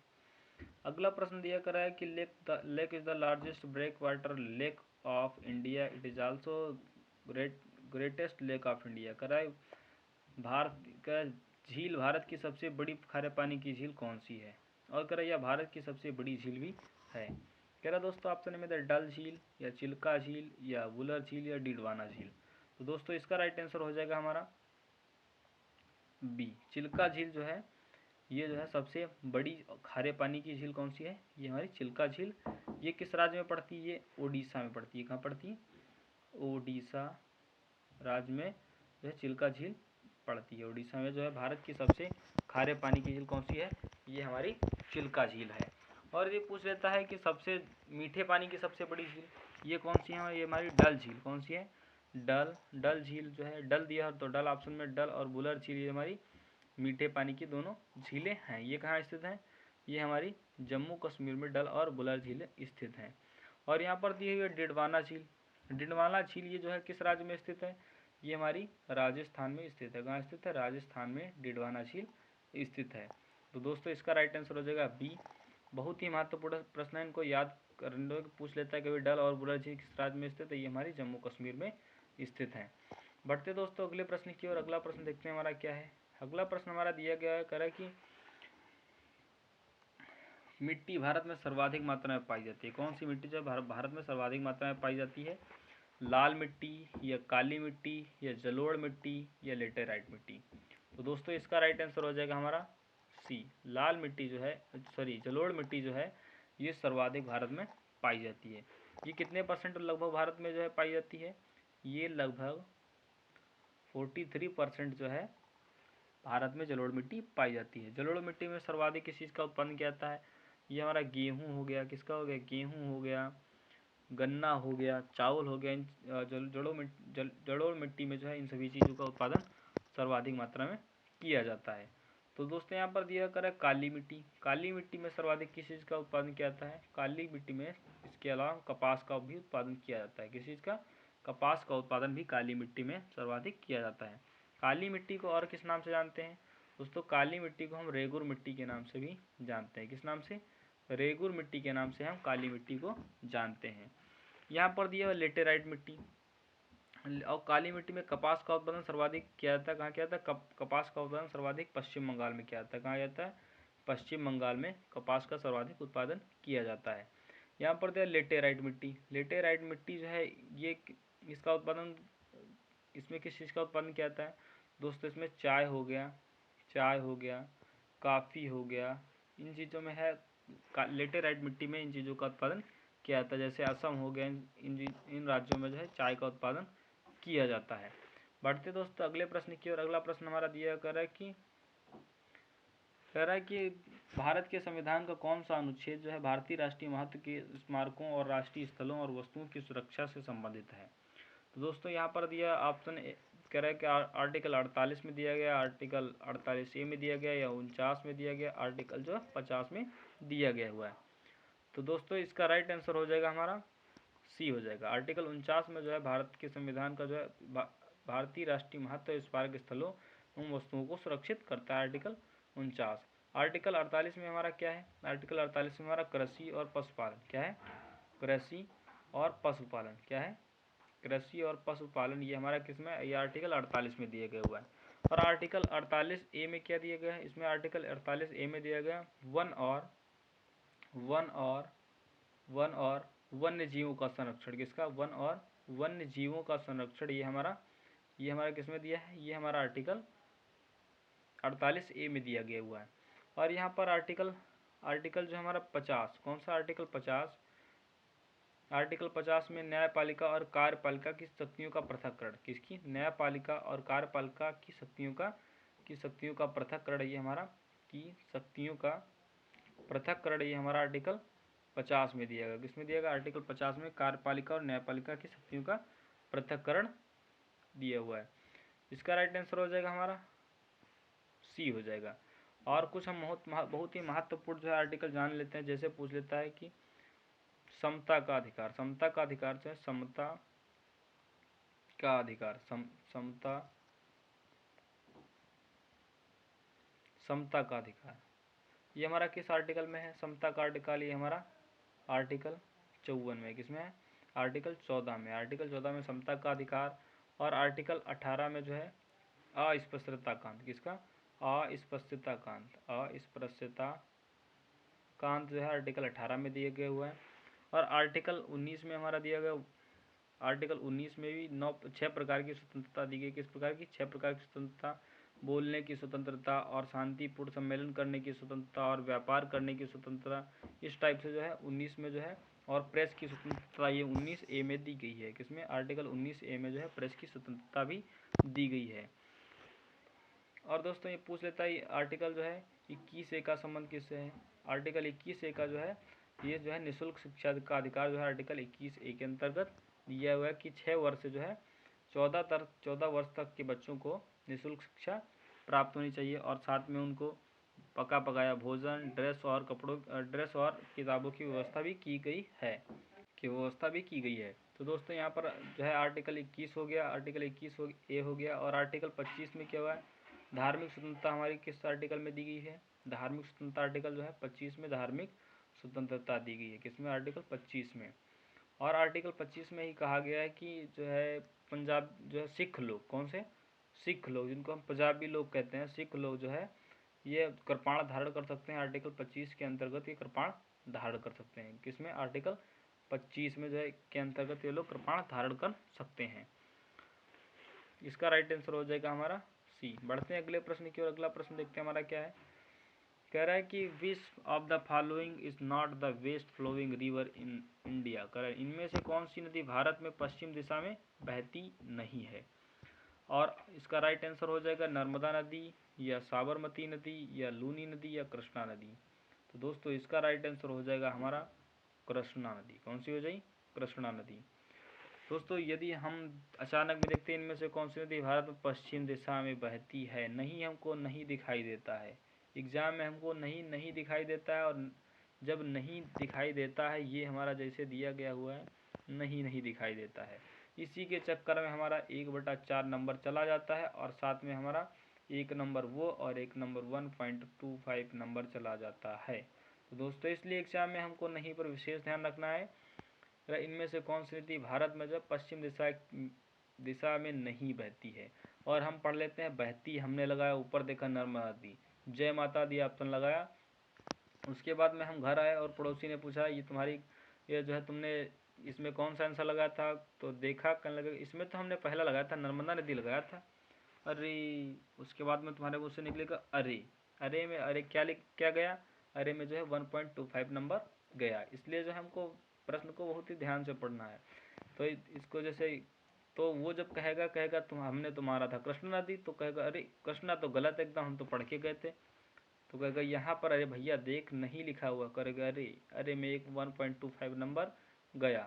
अगला प्रश्न दिया करा है कि lake is the largest brackish water lake of India, it is also greatest lake of India. करा है भारत का झील, भारत की सबसे बड़ी खारे पानी की झील कौन सी है, और कह रहा है यह भारत की सबसे बड़ी झील भी है। कह रहा दोस्तों ऑप्शन में डल झील या चिल्का झील या वुलर झील या डिडवाना झील। तो दोस्तों इसका राइट आंसर हो जाएगा हमारा बी, चिल्का झील जो है ये जो है सबसे बड़ी खारे पानी की झील कौन सी है, ये हमारी चिल्का झील। ये किस राज्य में पड़ती है, ये ओडिशा में पड़ती है। कहाँ पड़ती है, ओडिशा राज्य में जो है चिल्का झील पड़ती है। ओडिशा में जो है भारत की सबसे खारे पानी की झील कौन सी है, ये हमारी चिल्का झील है। और ये पूछ लेता है कि सबसे मीठे पानी की सबसे बड़ी झील ये कौन सी है, ये हमारी डल झील। कौन सी है, डल झील जो है, डल दिया तो डल ऑप्शन में डल और बुलर झील ये हमारी मीठे पानी की दोनों झीलें हैं। ये कहाँ स्थित हैं, ये हमारी जम्मू कश्मीर में डल और बुलर झीलें स्थित हैं। और यहाँ पर दी हुई है डिडवाना झील। डिडवाना झील ये जो है किस राज्य में स्थित है, ये हमारी राजस्थान में स्थित है। कहाँ स्थित है, राजस्थान में डिडवाना झील स्थित है। तो दोस्तों इसका राइट आंसर हो जाएगा बी। बहुत ही महत्वपूर्ण प्रश्न है, इनको याद करने को पूछ लेता है कि डल और बुलर झील किस राज्य में स्थित है, ये हमारी जम्मू कश्मीर में स्थित है। बढ़ते दोस्तों अगले प्रश्न की ओर। अगला प्रश्न देखते हैं हमारा क्या है। अगला प्रश्न हमारा दिया गया है, कह रहा है कि मिट्टी भारत में सर्वाधिक मात्रा में पाई जाती है। कौन सी मिट्टी जो भारत में सर्वाधिक मात्रा में पाई जाती है, लाल मिट्टी या काली मिट्टी या जलोढ़ मिट्टी या लेटेराइट मिट्टी। तो दोस्तों इसका राइट आंसर हो जाएगा हमारा सी, लाल मिट्टी जो है, सॉरी जलोढ़ मिट्टी जो है ये सर्वाधिक भारत में पाई जाती है। ये कितने परसेंट लगभग भारत में जो है पाई जाती है, ये लगभग 43% जो है भारत में जलोढ़ मिट्टी पाई जाती है। जलोढ़ मिट्टी में सर्वाधिक किस चीज़ का उत्पादन किया जाता है, ये हमारा गेहूँ हो गया, किसका हो गया, गेहूँ हो गया, गन्ना हो गया, चावल हो गया। इन जलोढ़ मिट्टी में जो है इन सभी चीज़ों का उत्पादन सर्वाधिक मात्रा में किया जाता है। तो दोस्तों यहाँ पर दिया कर है काली मिट्टी। काली मिट्टी में सर्वाधिक किस चीज़ का उत्पादन किया जाता है, काली मिट्टी में इसके अलावा कपास का भी उत्पादन किया जाता है। किस चीज़ का, कपास का उत्पादन भी काली मिट्टी में सर्वाधिक किया जाता है। काली मिट्टी को और किस नाम से जानते हैं दोस्तों, काली मिट्टी को हम रेगुर मिट्टी के नाम से भी जानते हैं। किस नाम से, रेगुर मिट्टी के नाम से हम काली मिट्टी को जानते हैं। यहाँ पर दिया हुआ लेटेराइट मिट्टी। और काली मिट्टी में कपास का उत्पादन सर्वाधिक किया जाता है। कहाँ किया जाता है, कपास का उत्पादन सर्वाधिक पश्चिम बंगाल में किया जाता है। कहाँ जाता है, पश्चिम बंगाल में कपास का सर्वाधिक उत्पादन किया जाता है। यहाँ पर दिया लेटेराइट मिट्टी। लेटेराइट मिट्टी जो है ये इसका उत्पादन, इसमें किस चीज़ का उत्पादन किया जाता है दोस्तों, इसमें चाय हो गया, काफ़ी हो गया, इन चीज़ों में है। लेटेराइट मिट्टी में इन चीज़ों का उत्पादन किया जाता है। जैसे असम हो गया, इन राज्यों में जो है चाय का उत्पादन किया जाता है। बढ़ते दोस्तों अगले प्रश्न की ओर। अगला प्रश्न हमारा दिया कर रहा है कि भारत के संविधान का कौन सा अनुच्छेद जो है भारतीय राष्ट्रीय महत्व के स्मारकों और राष्ट्रीय स्थलों और वस्तुओं की सुरक्षा से संबंधित है। तो दोस्तों यहाँ पर दिया ऑप्शन कह रहा है कि आर्टिकल 48 में दिया गया, आर्टिकल 48A में दिया गया या 49 में दिया गया, आर्टिकल जो है 50 में दिया गया हुआ है। तो दोस्तों इसका राइट आंसर हो जाएगा हमारा सी हो जाएगा। आर्टिकल 49 में जो है भारत के संविधान का जो है भारतीय राष्ट्रीय महत्व स्मारक स्थलों उन वस्तुओं को सुरक्षित करता है, आर्टिकल 49। आर्टिकल 48 में हमारा क्या है, आर्टिकल 48 में हमारा कृषि और पशुपालन क्या है, कृषि और पशुपालन क्या है, कृषि और पशुपालन ये हमारा किसमें, ये आर्टिकल 48 में दिया गया हुआ है। और आर्टिकल 48A में क्या दिया गया है, इसमें आर्टिकल 48A में दिया गया वन और वन्य जीवों का संरक्षण। किसका, वन और वन्य जीवों का संरक्षण। ये हमारा किसमें दिया है, ये हमारा आर्टिकल 48A में दिया गया हुआ है। और यहाँ पर आर्टिकल जो हमारा 50, कौन सा आर्टिकल 50, आर्टिकल 50 में न्यायपालिका और कार्यपालिका की शक्तियों का पृथक्करण, किसकी? न्यायपालिका और कार्यपालिका की शक्तियों का पृथक्करण, ये हमारा की शक्तियों का पृथक्करण, ये हमारा आर्टिकल 50 में दिया गया। किसमें दिया गया? आर्टिकल 50 में कार्यपालिका और न्यायपालिका की शक्तियों का पृथक्करण दिया हुआ है। इसका राइट आंसर हो जाएगा हमारा सी हो जाएगा। और कुछ हम बहुत ही महत्वपूर्ण जो है आर्टिकल जान लेते हैं। जैसे पूछ लेता है कि समता का अधिकार, समता का अधिकार जो है, समता का अधिकार, समता का अधिकार, ये हमारा किस आर्टिकल में है? समता का अधिकार ये हमारा आर्टिकल 54 में। किसमें है? आर्टिकल 14 में। आर्टिकल 14 में समता का अधिकार। और आर्टिकल 18 में जो है अस्पृश्यता कांड, किसका? अस्पृश्यता कांड, अस्पृश्यता कांड जो है आर्टिकल 18 में दिए गए हुआ है। और आर्टिकल 19 में हमारा दिया गया, आर्टिकल 19 में भी 6 प्रकार की स्वतंत्रता दी गई। किस प्रकार की? 6 प्रकार की स्वतंत्रता, बोलने की स्वतंत्रता और शांतिपूर्ण सम्मेलन करने की स्वतंत्रता और व्यापार करने की स्वतंत्रता, इस टाइप से जो है 19 में जो है। और प्रेस की स्वतंत्रता ये 19A में दी गई है। किसमें? आर्टिकल 19A में जो है प्रेस की स्वतंत्रता भी दी गई है। और दोस्तों ये पूछ लेता है आर्टिकल जो है 21A का संबंध किससे है? आर्टिकल 21A का जो है ये जो है निःशुल्क शिक्षा का अधिकार जो है आर्टिकल 21A के अंतर्गत दिया हुआ है कि 6 वर्ष से जो है 14 वर्ष तक के बच्चों को निःशुल्क शिक्षा प्राप्त होनी चाहिए। और साथ में उनको पका पकाया भोजन, ड्रेस और किताबों की व्यवस्था भी की गई है। तो दोस्तों यहाँ पर जो है आर्टिकल 21 हो गया, आर्टिकल 21A हो गया। और आर्टिकल 25 में क्या हुआ है? धार्मिक स्वतंत्रता हमारी किस आर्टिकल में दी गई है? धार्मिक स्वतंत्रता आर्टिकल जो है 25 में धार्मिक स्वतंत्रता दी गई है। किसमें? आर्टिकल 25 में। और आर्टिकल 25 में ही कहा गया है कि जो है पंजाब जो है सिख लोग, कौन से? सिख लोग, जिनको हम पंजाबी लोग कहते हैं, सिख लोग जो है ये कृपाण धारण कर सकते हैं। आर्टिकल 25 के अंतर्गत ये कृपाण धारण कर सकते हैं। किसमें? आर्टिकल 25 में जो है के अंतर्गत ये लोग कृपाण धारण कर सकते हैं। इसका राइट आंसर हो जाएगा हमारा सी। बढ़ते हैं अगले प्रश्न की ओर। अगला प्रश्न देखते हैं हमारा क्या है। कह रहा है कि which of the following is not the west flowing river in India. कह रहा है इनमें से कौन सी नदी भारत में पश्चिम दिशा में बहती नहीं है? और इसका राइट आंसर हो जाएगा नर्मदा नदी या साबरमती नदी या लूनी नदी या कृष्णा नदी। तो दोस्तों इसका राइट आंसर हो जाएगा हमारा कृष्णा नदी। कौन सी हो जाएगी? कृष्णा नदी। दोस्तों यदि हम अचानक में देखते हैं इनमें से कौन सी नदी भारत में पश्चिम दिशा में बहती है, नहीं हमको नहीं दिखाई देता है। एग्जाम में हमको नहीं दिखाई देता है। और जब नहीं दिखाई देता है, ये हमारा जैसे दिया गया हुआ है नहीं दिखाई देता है, इसी के चक्कर में हमारा 1/4 नंबर चला जाता है। और साथ में हमारा 1 नंबर वो और 1 नंबर 1.25 नंबर चला जाता है। तो दोस्तों इसलिए एग्जाम में हमको नहीं पर विशेष ध्यान रखना है। इनमें से कौन सी नदी भारत में जब पश्चिम दिशा में नहीं बहती है? और हम पढ़ लेते हैं बहती, हमने लगाया ऊपर देखा नर्मदा नदी, जय माता दी ऑप्शन लगाया। उसके बाद में हम घर आए और पड़ोसी ने पूछा ये जो है तुमने इसमें कौन सा आंसर लगाया था? तो देखा कहने लगे इसमें तो हमने पहला लगाया था, नर्मदा नदी लगाया था। अरे उसके बाद में तुम्हारे मुँह से निकलेगा अरे में अरे क्या गया? अरे में जो है 1.25 नंबर गया। इसलिए जो हमको प्रश्न को बहुत ही ध्यान से पढ़ना है। तो इसको जैसे तो वो जब कहेगा हमने तो मारा था कृष्णा नदी, तो कहेगा अरे कृष्णा तो गलत एकदम, हम तो पढ़ के गए थे। तो कहेगा यहाँ पर अरे भैया देख नहीं लिखा हुआ, करेगा अरे में एक 1.25 नंबर गया।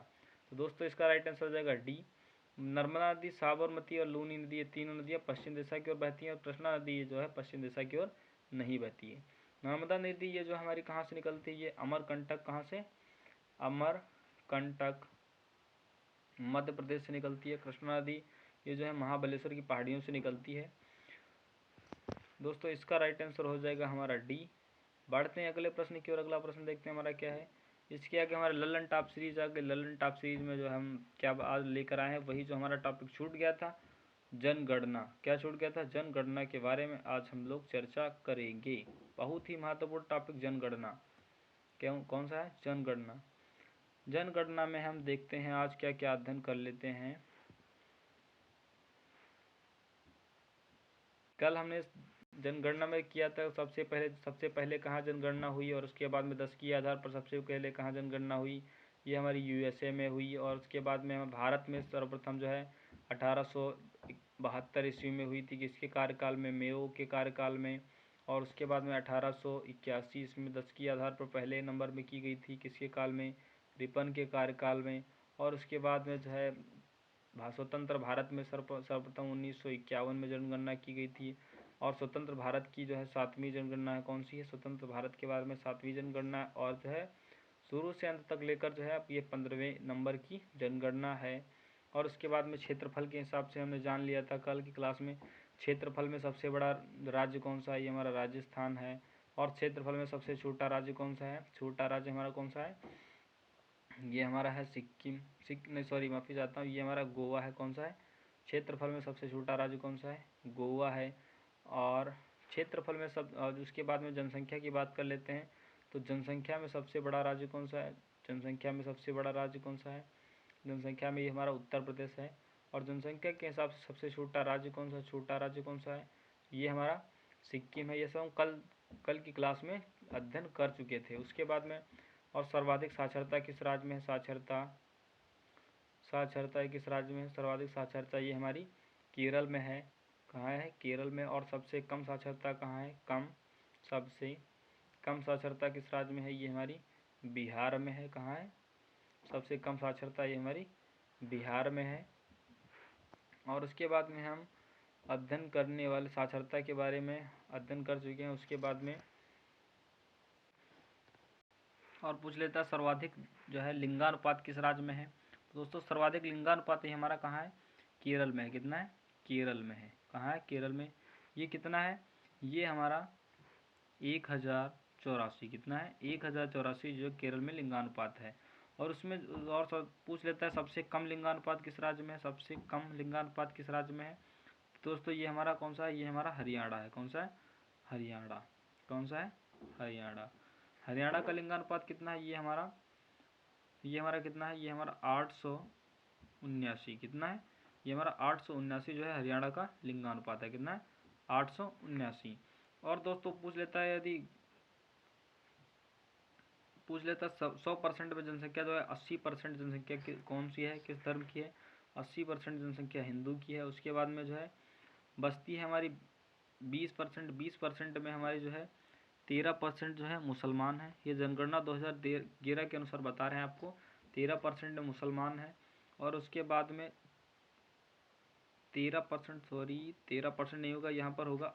तो दोस्तों इसका राइट आंसर हो जाएगा डी। नर्मदा नदी, साबरमती और लूनी नदी, ये तीनों नदियाँ पश्चिम दिशा की ओर बहती हैं। और कृष्णा नदी ये जो है पश्चिम दिशा की ओर नहीं बहती है। नर्मदा नदी ये जो हमारी कहाँ से निकलती है? ये अमरकंटक, कहाँ से? अमरकंटक मध्य प्रदेश से निकलती है। कृष्णा नदी ये जो है महाबलेश्वर की पहाड़ियों से निकलती है। दोस्तों इसका राइट आंसर हो जाएगा हमारा डी। बढ़ते हैं अगले प्रश्न की ओर। अगला प्रश्न देखते हैं हमारा क्या है। इसके आगे हमारा ललन टॉप सीरीज आ गई। ललन टॉप सीरीज में जो हम क्या आज लेकर आए हैं, वही जो हमारा टॉपिक छूट गया था, जनगणना। क्या छूट गया था? जनगणना के बारे में आज हम लोग चर्चा करेंगे। बहुत ही महत्वपूर्ण टॉपिक जनगणना। कौन सा है? जनगणना। जनगणना में हम देखते हैं आज क्या क्या अध्ययन कर लेते हैं। कल हमने जनगणना में किया था सबसे पहले कहाँ जनगणना हुई, और उसके बाद में 10 के आधार पर सबसे पहले कहाँ जनगणना हुई, ये हमारी यूएसए में हुई। और उसके बाद में भारत में सर्वप्रथम जो है 1872 ईस्वी में हुई थी, किसके कार्यकाल में, मेयो के कार्यकाल में। और उसके बाद में 1881 ईस्वी में दशकीय आधार पर पहले नंबर में की गई थी, किसके काल में, रिपन के कार्यकाल में। और उसके बाद में जो है स्वतंत्र भारत में सर्वप्रथम 1951 में जनगणना की गई थी। और स्वतंत्र भारत की जो है 7वीं जनगणना है, कौन सी है, स्वतंत्र भारत के बारे में 7वीं जनगणना। और जो है शुरू से अंत तक लेकर जो है अब ये 15वें नंबर की जनगणना है। और उसके बाद में क्षेत्रफल के हिसाब से हमने जान लिया था कल की क्लास में, क्षेत्रफल में सबसे बड़ा राज्य कौन सा है, ये हमारा राजस्थान है। और क्षेत्रफल में सबसे छोटा राज्य कौन सा है, छोटा राज्य हमारा कौन सा है, ये हमारा है सिक्किम, नहीं सॉरी माफ़ी चाहता हूँ, ये हमारा गोवा है। कौन सा है, क्षेत्रफल में सबसे छोटा राज्य कौन सा है, गोवा है। और क्षेत्रफल में सब, और उसके बाद में जनसंख्या की बात कर लेते हैं। तो जनसंख्या में सबसे बड़ा राज्य कौन सा है, जनसंख्या में सबसे बड़ा राज्य कौन सा है, जनसंख्या में ये हमारा उत्तर प्रदेश है। और जनसंख्या के हिसाब से सबसे छोटा राज्य कौन सा, छोटा राज्य कौन सा है, ये हमारा सिक्किम है। ये सब हम कल की क्लास में अध्ययन कर चुके थे। उसके बाद में, और सर्वाधिक साक्षरता किस राज्य में है, साक्षरता किस राज्य में है, सर्वाधिक साक्षरता ये हमारी केरल में है। कहाँ है, केरल में। और सबसे कम साक्षरता कहाँ है, सबसे कम साक्षरता किस राज्य में है, ये हमारी बिहार में है। कहाँ है, सबसे कम साक्षरता ये हमारी बिहार में है। और उसके बाद में हम अध्ययन करने वाले साक्षरता के बारे में अध्ययन कर चुके हैं। उसके बाद में और पूछ लेता है सर्वाधिक जो है लिंगानुपात किस राज्य में है। तो दोस्तों सर्वाधिक लिंगानुपात ये हमारा कहाँ है, केरल में है। कितना है, केरल में है। कहाँ है, केरल में। ये कितना है, ये हमारा 1084, कितना है, 1084 जो केरल में लिंगानुपात है। और उसमें और पूछ लेता है सबसे कम लिंगानुपात किस राज्य में है, सबसे कम लिंगानुपात किस राज्य में है। दोस्तों ये हमारा कौन सा है, ये हमारा हरियाणा है। कौन सा है, हरियाणा। कौन सा है, हरियाणा। हरियाणा का लिंगानुपात कितना है, ये हमारा कितना है, ये हमारा 879। कितना है, ये हमारा 879 जो है हरियाणा का लिंगानुपात है। कितना है, 879। और दोस्तों पूछ लेता है, यदि पूछ लेता 100% में जनसंख्या जो है 80% जनसंख्या कौन सी है, किस धर्म की है, 80% जनसंख्या हिंदू की है। उसके बाद में जो है बस्ती है हमारी 20% में हमारी जो है 13% जो है मुसलमान है। ये जनगणना 2011 के अनुसार बता रहे हैं आपको, 13% मुसलमान है। और उसके बाद में 13% नहीं होगा, यहाँ पर होगा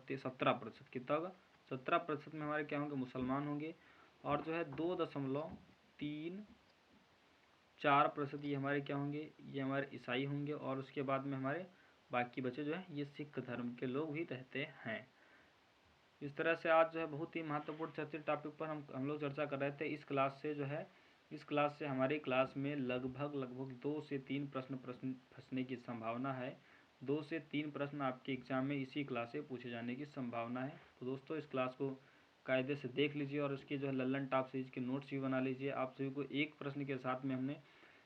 17%। कितना होगा, 17% में हमारे क्या होंगे, मुसलमान होंगे। और जो है 2.34% ये हमारे क्या होंगे, ये हमारे ईसाई होंगे। और उसके बाद में हमारे बाकी बचे जो है ये सिख धर्म के लोग भी रहते हैं। इस तरह से आज जो है बहुत ही महत्वपूर्ण चर्चित टॉपिक पर हम लोग चर्चा कर रहे थे। इस क्लास से हमारी क्लास में लगभग 2 से 3 प्रश्न फंसने की संभावना है। 2 से 3 प्रश्न आपके एग्जाम में इसी क्लास से पूछे जाने की संभावना है। तो दोस्तों इस क्लास को कायदे से देख लीजिए और उसके जो है लल्लन टॉप सीरीज के नोट्स भी बना लीजिए। आप सभी को एक प्रश्न के साथ में हमने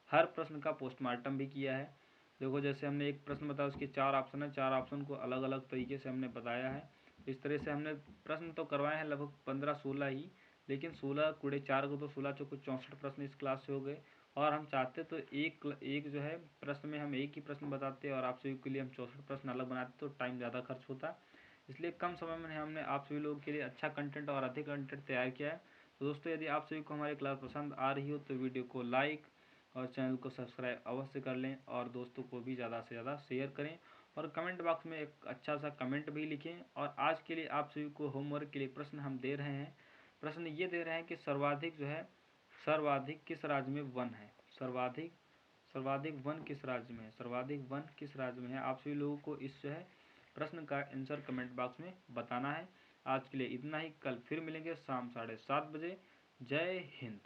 हर प्रश्न का पोस्टमार्टम भी किया है। देखो जैसे हमने एक प्रश्न बताया, उसके 4 ऑप्शन है, 4 ऑप्शन को अलग अलग तरीके से हमने बताया है। इस तरह से हमने प्रश्न तो करवाए हैं लगभग 15-16 ही, लेकिन 16 कुड़े 4 को तो 16 चौको 64 प्रश्न इस क्लास से हो गए। और हम चाहते तो एक जो है प्रश्न में हम एक ही प्रश्न बताते और आप सभी के लिए हम 64 प्रश्न अलग बनाते तो टाइम ज़्यादा खर्च होता। इसलिए कम समय में हमने आप सभी लोगों के लिए अच्छा कंटेंट और अधिक कंटेंट तैयार किया है। तो दोस्तों यदि आप सभी को हमारी क्लास पसंद आ रही हो तो वीडियो को लाइक और चैनल को सब्सक्राइब अवश्य कर लें और दोस्तों को भी ज़्यादा से ज़्यादा शेयर करें और कमेंट बॉक्स में एक अच्छा सा कमेंट भी लिखें। और आज के लिए आप सभी को होमवर्क के लिए प्रश्न हम दे रहे हैं। प्रश्न ये दे रहे हैं कि सर्वाधिक किस राज्य में वन है, सर्वाधिक वन किस राज्य में है, सर्वाधिक वन किस राज्य में है। आप सभी लोगों को इस जो है प्रश्न का आंसर कमेंट बॉक्स में बताना है। आज के लिए इतना ही, कल फिर मिलेंगे शाम 7:30 बजे। जय हिंद।